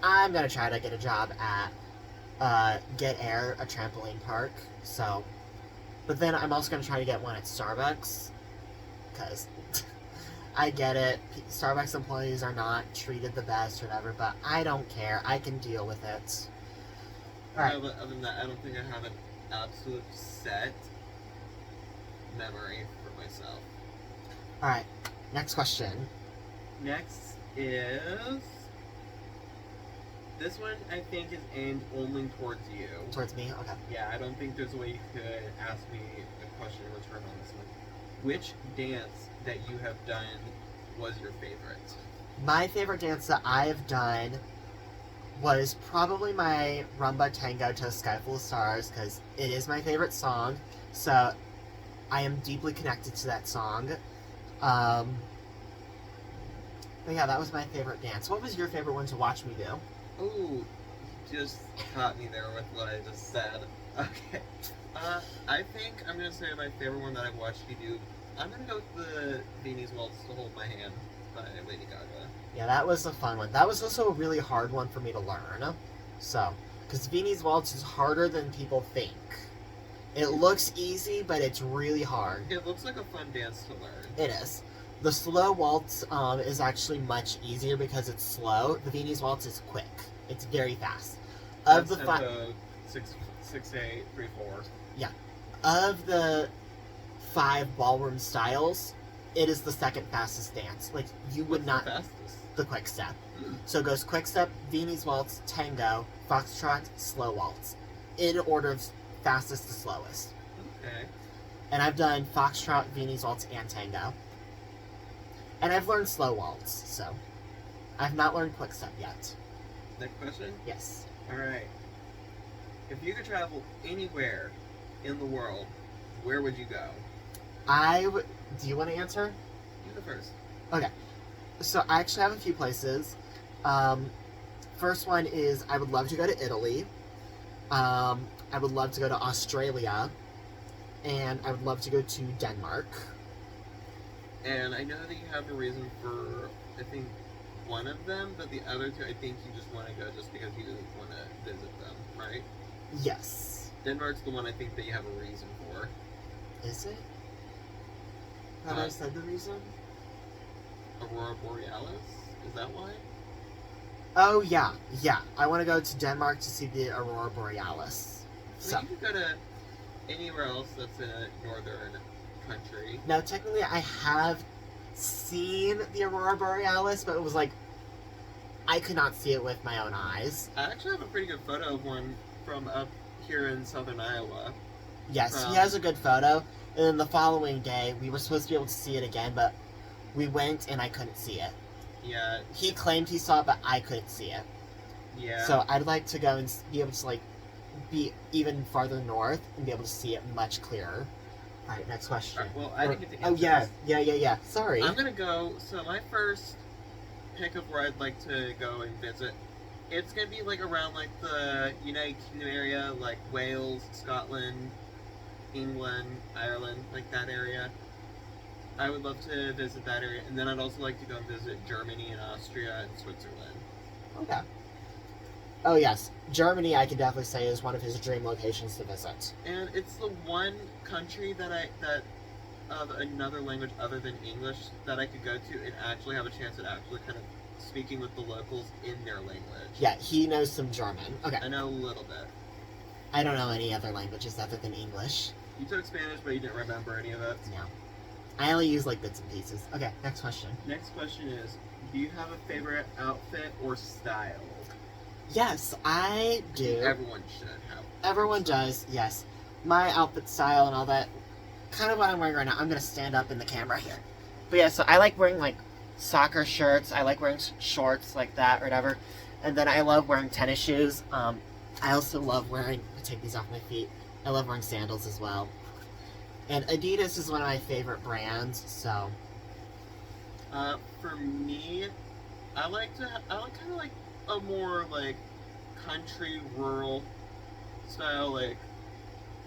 I'm gonna try to get a job at Get Air, a trampoline park. So, but then I'm also gonna try to get one at Starbucks, because I get it. Starbucks employees are not treated the best or whatever, but I don't care. I can deal with it. All right. No, but other than that, I don't think I have an absolute set memory for myself. All right. Next question. Next is this one. I think is aimed only towards you. Towards me. Okay. Yeah, I don't think there's a way you could ask me a question in return on this one. Which dance that you have done was your favorite? My favorite dance that I've done was probably my Rumba Tango to a Sky Full of Stars, because it is my favorite song, so I am deeply connected to that song. But yeah, that was my favorite dance. What was your favorite one to watch me do? Ooh, you just caught me there with what I just said. Okay. I think I'm gonna say my favorite one that I've watched you do. I'm gonna go with the Beanie's Waltz to Hold My Hand by Lady Gaga. Yeah, that was a fun one. That was also a really hard one for me to learn. So, because Beanie's Waltz is harder than people think. It looks easy, but it's really hard. It looks like a fun dance to learn. It is. The slow waltz is actually much easier because it's slow. The Viennese waltz is quick. It's very fast. Of the tempo 6, 8, 3, 4. Of the 5 ballroom styles, it is the second fastest dance. Like you would What's not the fastest? the quick step. Mm. So it goes quick step, Viennese waltz, tango, foxtrot, slow waltz, in order of fastest to slowest. Okay. And I've done foxtrot, Viennese waltz, and tango. And I've learned slow waltz, so I've not learned quick step yet. Next question. Yes. All right. If you could travel anywhere in the world, where would you go? Do you want to answer? You go first. So I actually have a few places. First one is I would love to go to Italy. I would love to go to Australia. And I would love to go to Denmark. And I know that you have a reason for, I think, one of them, but the other two, I think you just want to go just because you want to visit them, right? Yes. Denmark's the one I think that you have a reason for. Is it? Have I said the reason? Aurora Borealis? Is that why? Oh, yeah. Yeah. I want to go to Denmark to see the Aurora Borealis. So you could go to anywhere else that's in a northern country. Now, technically, I have seen the Aurora Borealis, but it was like, I could not see it with my own eyes. I actually have a pretty good photo of one from up here in southern Iowa. Yes, he has a good photo. And then the following day, we were supposed to be able to see it again, but we went and I couldn't see it. Yeah. He claimed he saw it, but I couldn't see it. Yeah. So I'd like to go and be able to, like, be even farther north and be able to see it much clearer. Alright, next question. Alright, well, I didn't get to Oh, answer yeah. this. Yeah. Sorry. I'm gonna go. So my first pick of where I'd like to go and visit, it's gonna be like around like the United Kingdom area, like Wales, Scotland, England, Ireland, like that area. I would love to visit that area, and then I'd also like to go and visit Germany and Austria and Switzerland. Okay. Oh, yes. Germany, I could definitely say, is one of his dream locations to visit. And it's the one country that of another language other than English that I could go to and actually have a chance at actually kind of speaking with the locals in their language. Yeah, he knows some German. Okay. I know a little bit. I don't know any other languages other than English. You took Spanish, but you didn't remember any of it. No. I only use, like, bits and pieces. Okay, next question. Next question is, do you have a favorite outfit or style? Yes, I do. Everyone should have. Everyone does, yes. My outfit style and all that, kind of what I'm wearing right now. I'm going to stand up in the camera here. But yeah, so I like wearing, like, soccer shirts. I like wearing shorts like that or whatever. And then I love wearing tennis shoes. I also love wearing, take these off my feet, I love wearing sandals as well. And Adidas is one of my favorite brands, so. For me, I like kind of like a more like country rural style, like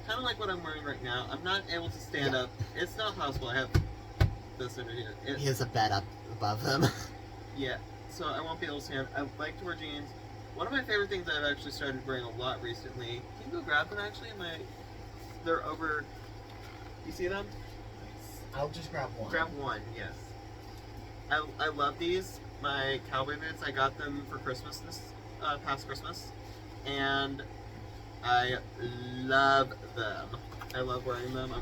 kind of like what I'm wearing right now. I'm not able to stand up. It's not possible. I have this over here. He has a bed up above him. Yeah, so I won't be able to stand. I like to wear jeans. One of my favorite things I've actually started wearing a lot recently. Can you go grab them? Actually, they're over. You see them? I'll just grab one. Grab one. Yes. I love these. My cowboy boots. I got them for Christmas this past Christmas, and I love them. I love wearing them.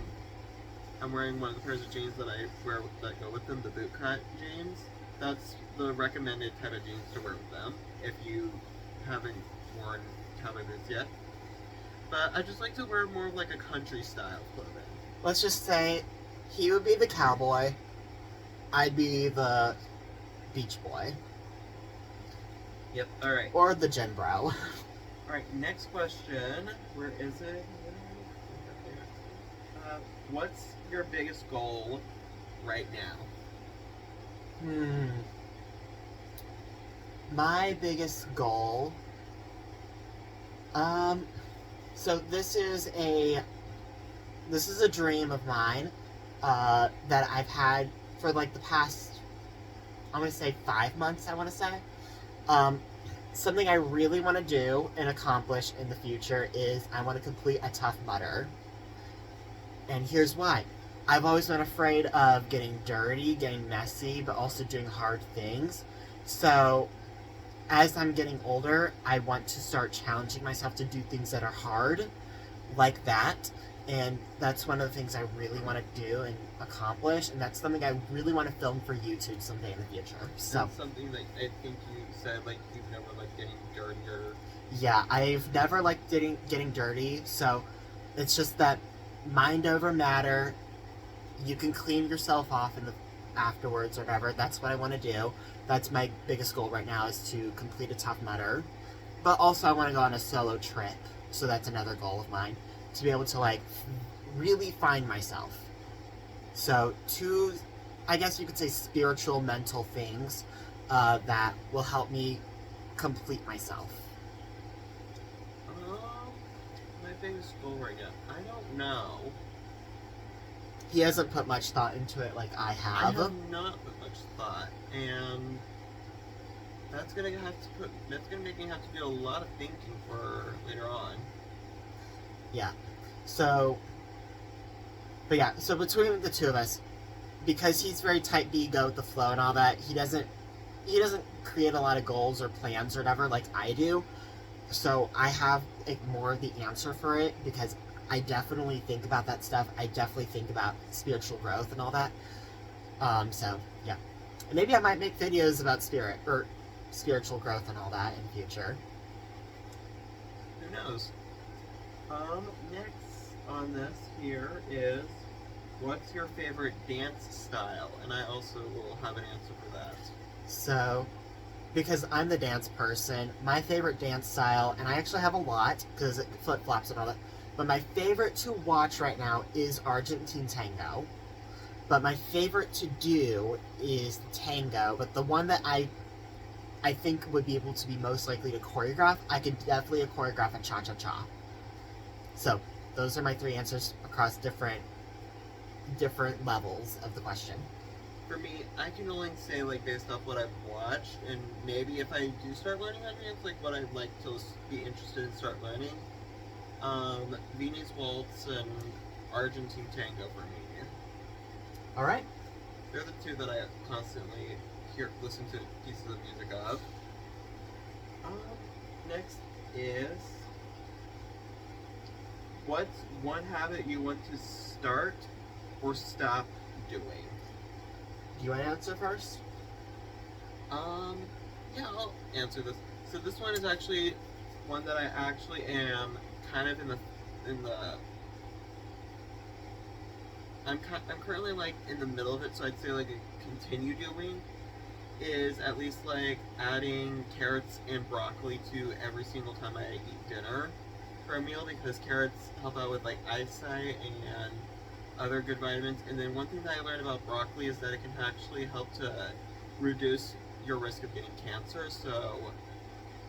I'm wearing one of the pairs of jeans that I wear that go with them, the boot cut jeans. That's the recommended type of jeans to wear with them if you haven't worn cowboy boots yet. But I just like to wear more of like a country style clothing. Let's just say he would be the cowboy, I'd be the beach boy. Yep. All right. Or the gin bro. All right. Next question. Where is it? What's your biggest goal right now? My biggest goal. So this is a dream of mine that I've had for like the past, I'm gonna say 5 months. I want to say something I really want to do and accomplish in the future is I want to complete a Tough Mudder. And here's why. I've always been afraid of getting dirty, getting messy, but also doing hard things. So as I'm getting older, I want to start challenging myself to do things that are hard, like that. And that's one of the things I really want to do and accomplish. And that's something I really want to film for YouTube someday in the future. So That's something that I think you said, like, you've never liked getting dirty or... yeah, I've never liked getting dirty. So it's just that mind over matter. You can clean yourself off in the afterwards or whatever. That's what I want to do. That's my biggest goal right now, is to complete a Tough Mudder. But also I want to go on a solo trip. So that's another goal of mine. To be able to, like, really find myself. So, two, I guess you could say spiritual, mental things that will help me complete myself. My biggest goal right now, I don't know. He hasn't put much thought into it like I I have. have not put much thought, and that's gonna make me have to do a lot of thinking for later on. Yeah. So, but yeah, so between the two of us, because he's very type B, go with the flow and all that, he doesn't create a lot of goals or plans or whatever like I do. So I have like more of the answer for it, because I definitely think about that stuff. I definitely think about spiritual growth and all that. So yeah, and maybe I might make videos about spirit or spiritual growth and all that in the future. Who knows? Next on this here is, what's your favorite dance style? And I also will have an answer for that. So, because I'm the dance person, my favorite dance style, and I actually have a lot, because it flip-flops and all that, But my favorite to watch right now is Argentine Tango. But my favorite to do is tango. But the one that I think would be able to be most likely to choreograph, I could definitely choreograph a cha-cha-cha. So those are my 3 answers across different levels of the question. For me, I can only say, like, based off what I've watched, and maybe if I do start learning how to dance, like, what I'd like to be interested in start learning, Viennese Waltz and Argentine Tango for me. Alright. They're the 2 that I constantly listen to pieces of music of. Next is, what's one habit you want to start or stop doing? Do you want to answer first? Yeah, I'll answer this. So this one is actually one that I actually am kind of I'm currently like in the middle of it, so I'd say like a continue doing is at least like adding carrots and broccoli to every single time I eat dinner for a meal, because carrots help out with like eyesight and other good vitamins. And then one thing that I learned about broccoli is that it can actually help to reduce your risk of getting cancer, so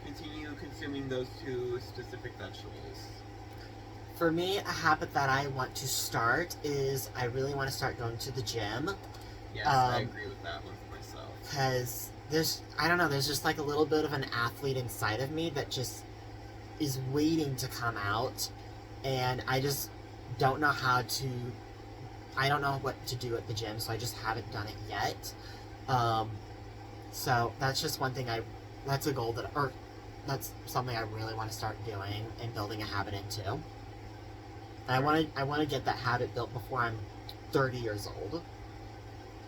continue consuming those 2 specific vegetables. For me, a habit that I want to start is I really want to start going to the gym. Yes, I agree with that one for myself. Because there's just like a little bit of an athlete inside of me that just is waiting to come out, and I just don't know I don't know what to do at the gym, so I just haven't done it yet. So that's just one thing that's a goal that's something I really want to start doing and building a habit into. And I want to get that habit built before I'm 30 years old.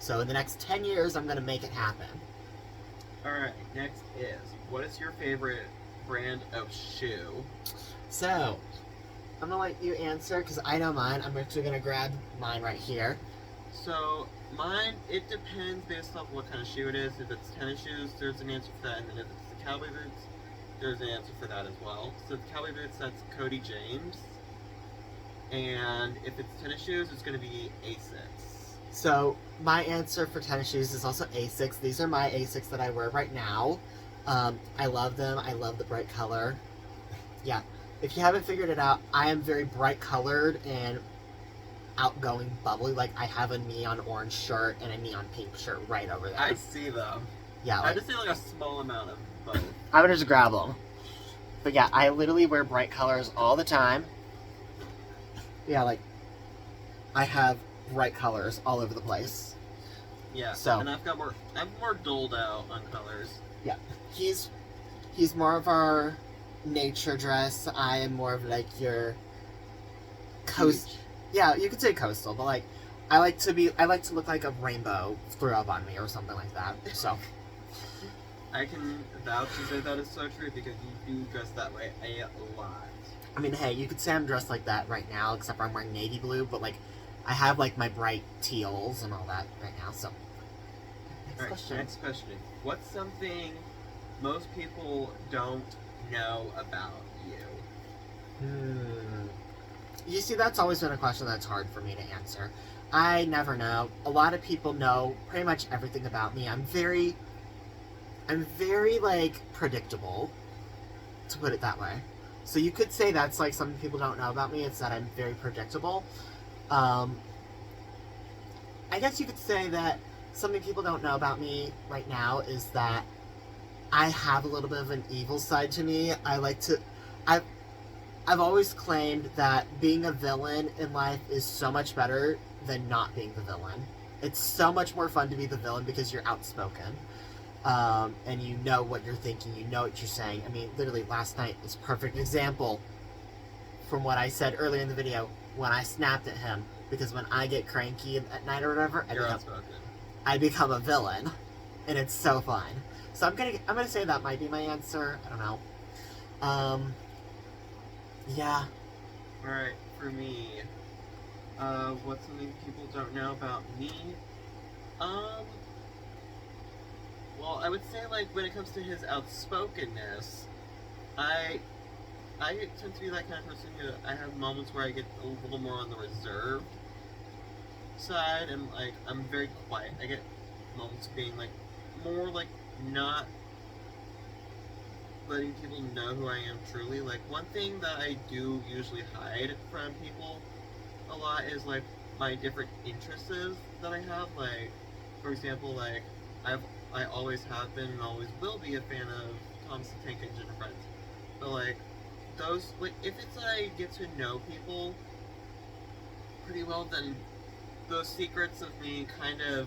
So in the next 10 years, I'm going to make it happen. Alright, next is, what is your favorite brand of shoe? So, I'm going to let you answer because I know mine. I'm actually going to grab mine right here. So, mine, it depends based off what kind of shoe it is. If it's tennis shoes, there's an answer for that, and then if it's the cowboy boots, there's an answer for that as well. So the cowboy boots, that's Cody James. And if it's tennis shoes, it's going to be Asics. So, my answer for tennis shoes is also Asics. These are my Asics that I wear right now. I love them. I love the bright color. Yeah. If you haven't figured it out, I am very bright colored and outgoing, bubbly. Like, I have a neon orange shirt and a neon pink shirt right over there. I see them. Yeah. I just need like a small amount of both. I would just grab them. But yeah, I literally wear bright colors all the time. Yeah, like, I have bright colors all over the place. Yeah, so, and I'm more doled out on colors. Yeah, he's more of our nature dress. I am more of like your coast. Yeah, you could say coastal, but like I like to look like a rainbow threw up on me or something like that. So I can vouch to say that is so true because you do dress that way a lot. I mean, hey, you could say I'm dressed like that right now, except for I'm wearing navy blue, but like I have like my bright teals and all that right now. So next question. What's something most people don't know about you? You see, that's always been a question that's hard for me to answer. I never know. A lot of people know pretty much everything about me. I'm very like predictable, to put it that way. So you could say that's like something people don't know about me. It's that I'm very predictable. I guess you could say that something people don't know about me right now is that I have a little bit of an evil side to me. I've always claimed that being a villain in life is so much better than not being the villain. It's so much more fun to be the villain because you're outspoken. And you know what you're thinking, you know what you're saying. I mean, literally last night is a perfect example from what I said earlier in the video when I snapped at him, because when I get cranky at night or whatever, I become a villain, and it's so fun. So I'm gonna say that might be my answer. I don't know. Yeah. Alright, for me, what's something people don't know about me? Well, I would say, like, when it comes to his outspokenness, I tend to be that kind of person who I have moments where I get a little more on the reserved side, and like I'm very quiet. I get moments of being like more like not letting people know who I am truly. Like one thing that I do usually hide from people a lot is like my different interests that I have. Like for example, like I always have been and always will be a fan of Thomas the Tank Engine and Friends. But like those, like if it's that I get to know people pretty well, then those secrets of me kind of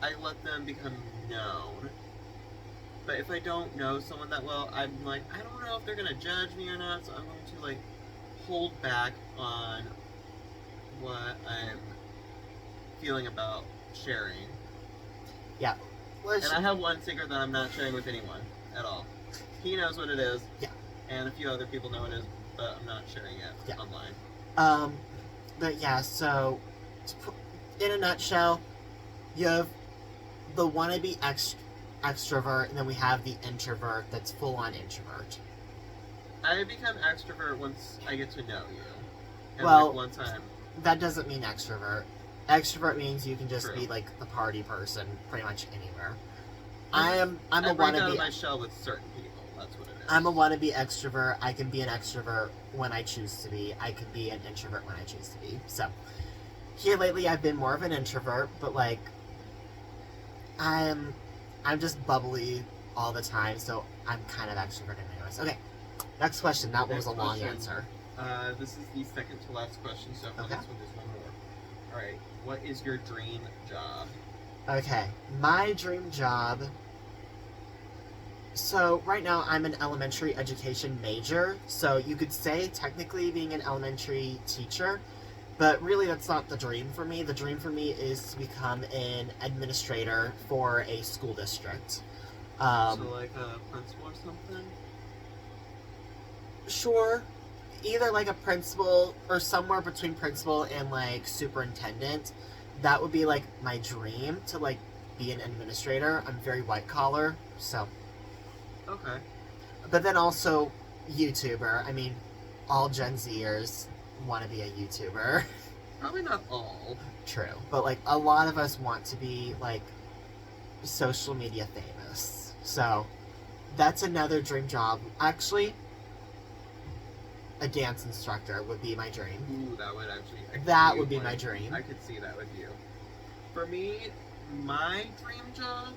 I let them become known. But if I don't know someone that well, I'm like, I don't know if they're gonna judge me or not, so I'm going to like hold back on what I'm feeling about sharing. Yeah. And I have one secret that I'm not sharing with anyone at all. He knows what it is. Yeah. And a few other people know what it is, but I'm not sharing it online. But yeah, so in a nutshell, you have the wannabe extrovert, and then we have the introvert that's full on introvert. I become extrovert once I get to know you. And Well, like once I'm... That doesn't mean extrovert. Extrovert means you can just True. be like the party person pretty much anywhere. I I'm a break out of wannabe. my shell with certain people. That's what it is. I'm a wannabe extrovert. I can be an extrovert when I choose to be. I can be an introvert when I choose to be. So here lately, I've been more of an introvert, but like I'm just bubbly all the time, so I'm kind of extroverted anyways. Okay, next question. That one was a Next long question. answer. This is the second to last question, so for Okay. this one, there's one more. Alright, what is your dream job? Okay, my dream job. So right now I'm an elementary education major, so you could say technically being an elementary teacher, but really that's not the dream for me. The dream for me is to become an administrator for a school district. So like a principal or something? Sure, either like a principal or somewhere between principal and like superintendent. That would be like my dream, to like be an administrator. I'm very white collar, so. Okay. But then also YouTuber. I mean, all Gen Zers want to be a YouTuber. Probably not all. True. But like a lot of us want to be like social media famous. So that's another dream job. Actually, a dance instructor would be my dream. Ooh, that would actually... That would be my dream. I could see that with you. For me, my dream job,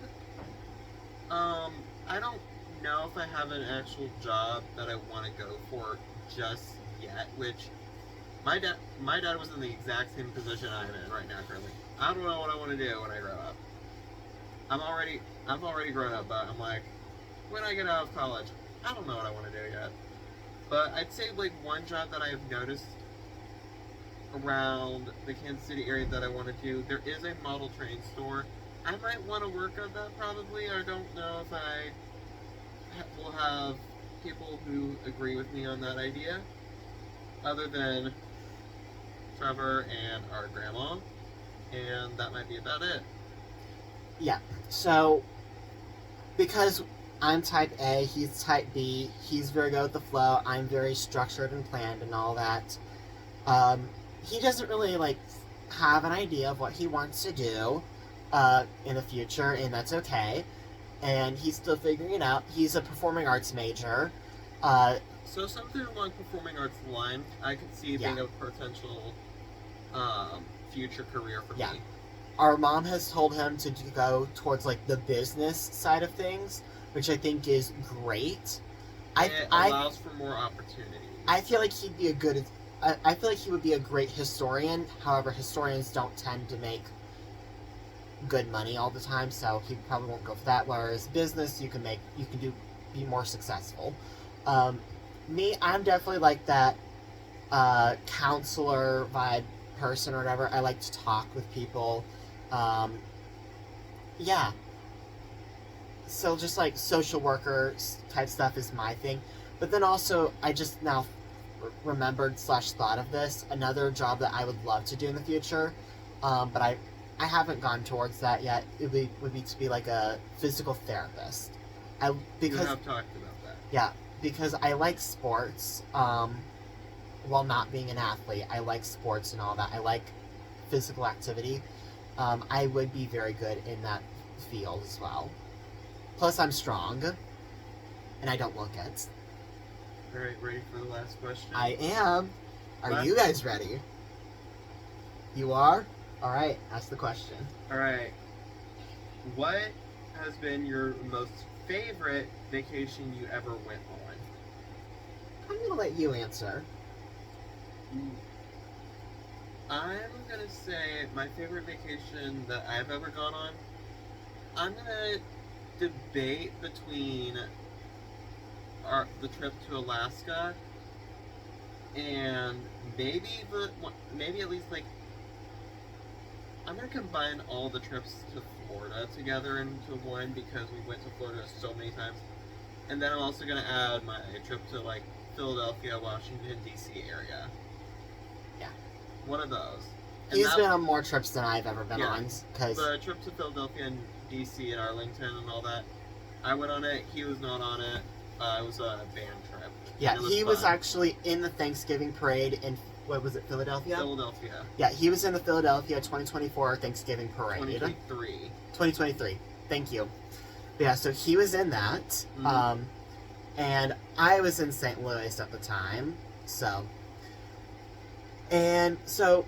I don't know if I have an actual job that I want to go for just yet, which my dad was in the exact same position I'm in right now currently. I don't know what I want to do when I grow up. I've already grown up, but I'm like, when I get out of college, I don't know what I want to do yet. But I'd say like one job that I've noticed around the Kansas City area that I want to do, there is a model train store. I might want to work on that probably. I don't know if I will have people who agree with me on that idea, other than Trevor and our grandma, and that might be about it. Yeah. So because I'm type A, he's type B, he's very good with the flow, I'm very structured and planned and all that. He doesn't really like have an idea of what he wants to do in the future, and that's okay. And he's still figuring it out. He's a performing arts major. So something along performing arts line, I could see being a potential future career for Yeah. me. Our mom has told him to go towards like the business side of things, which I think is great. It allows for more opportunities. I feel like he'd be a good. I feel like he would be a great historian. However, historians don't tend to make good money all the time, so he probably won't go for that. Whereas business, you can be more successful. Me, I'm definitely like that counselor vibe person or whatever. I like to talk with people. Yeah. So just like social worker type stuff is my thing. But then also, I just now remembered / thought of this. Another job that I would love to do in the future, but I haven't gone towards that yet. It would be to be like a physical therapist. You have talked about that. Yeah, because I like sports. While not being an athlete, I like sports and all that. I like physical activity. I would be very good in that field as well. Plus, I'm strong, and I don't look it. Alright, ready for the last question? I am. Are Last- you guys ready? You are? Alright, ask the question. Alright. What has been your most favorite vacation you ever went on? I'm gonna let you answer. I'm gonna say my favorite vacation that I've ever gone on. I'm gonna debate between the trip to Alaska and maybe at least like I'm gonna combine all the trips to Florida together into one because we went to Florida so many times, and then I'm also gonna add my trip to like Philadelphia, Washington D.C. area. Yeah. One of those. He's been on more trips than I've ever been on. Cause the trip to Philadelphia and D.C. and Arlington and all that, I went on it. He was not on it. It was a band trip. yeah, he was fun. actually in the Thanksgiving parade in, what was it, Philadelphia? Philadelphia. Yeah, he was in the Philadelphia 2024 Thanksgiving parade. 2023. 2023. Thank you. Yeah, so he was in that. Mhm. And I was in St. Louis at the time. And so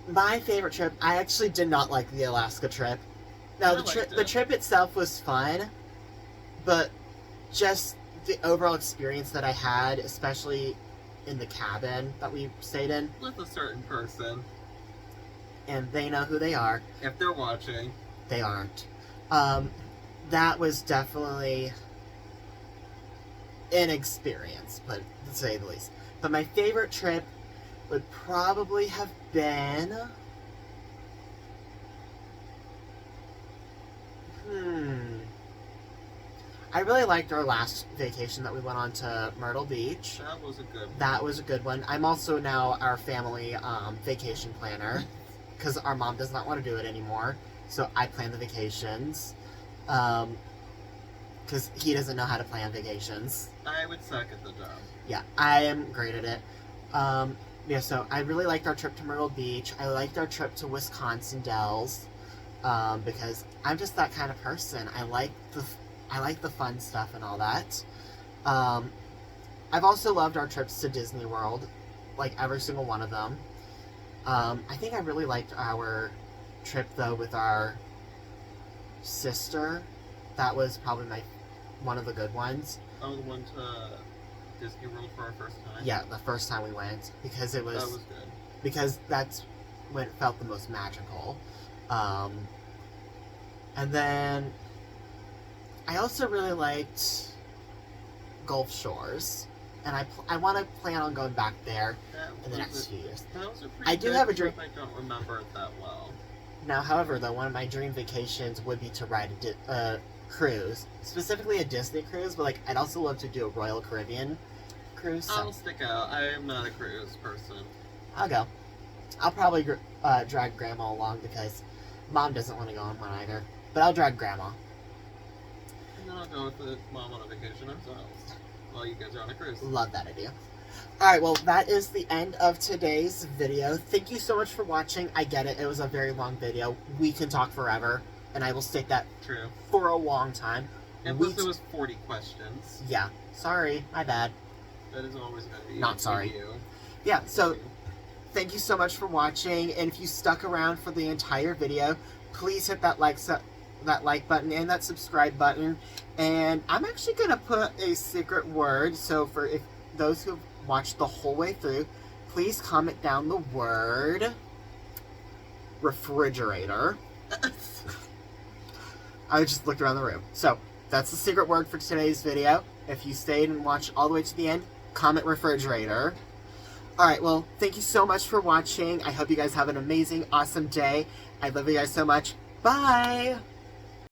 my favorite trip, I actually did not like the Alaska trip. Now, the trip itself was fun, but just the overall experience that I had, especially in the cabin that we stayed in, With a certain person, and they know who they are. if they're watching. They aren't. That was definitely an experience, but to say the least. But my favorite trip would probably have been... I really liked our last vacation that we went on to Myrtle Beach. That was a good one. That was a good one. I'm also now our family vacation planner because our mom does not want to do it anymore. So I plan the vacations because he doesn't know how to plan vacations. I would suck at the job. Yeah, I am great at it. Yeah, so I really liked our trip to Myrtle Beach. I liked our trip to Wisconsin Dells because I'm just that kind of person. I like the fun stuff and all that. I've also loved our trips to Disney World, like every single one of them. I think I really liked our trip though with our sister. That was probably one of the good ones. Oh, the one to Disney World for our first time? Yeah, the first time we went because it was That was good. because that's when it felt the most magical. And then I also really liked Gulf Shores, and I want to plan on going back there in the next few years. That was a pretty I do good have a trip. dream. I don't remember it that well. Now, however, though, one of my dream vacations would be to ride a cruise, specifically a Disney cruise, but like I'd also love to do a Royal Caribbean cruise. So I'll stick out. I am not a cruise person. I'll go. I'll probably drag Grandma along because Mom doesn't want to go on one either. But I'll drag Grandma. And then I'll go with the mom on a vacation ourselves while you guys are on a cruise. Love that idea. Alright, well, that is the end of today's video. Thank you so much for watching. I get it. It was a very long video. We can talk forever, and I will state that True. for a long time. And plus there was 40 questions. Yeah. Sorry. My bad. That is always going to be Not sorry. you. Yeah, so thank you so much for watching, and if you stuck around for the entire video, please hit that like button and that subscribe button. And I'm actually going to put a secret word, so for those who've watched the whole way through, please comment down the word refrigerator. I just looked around the room. So, that's the secret word for today's video. If you stayed and watched all the way to the end, comment refrigerator. Alright, well, thank you so much for watching. I hope you guys have an amazing, awesome day. I love you guys so much. Bye!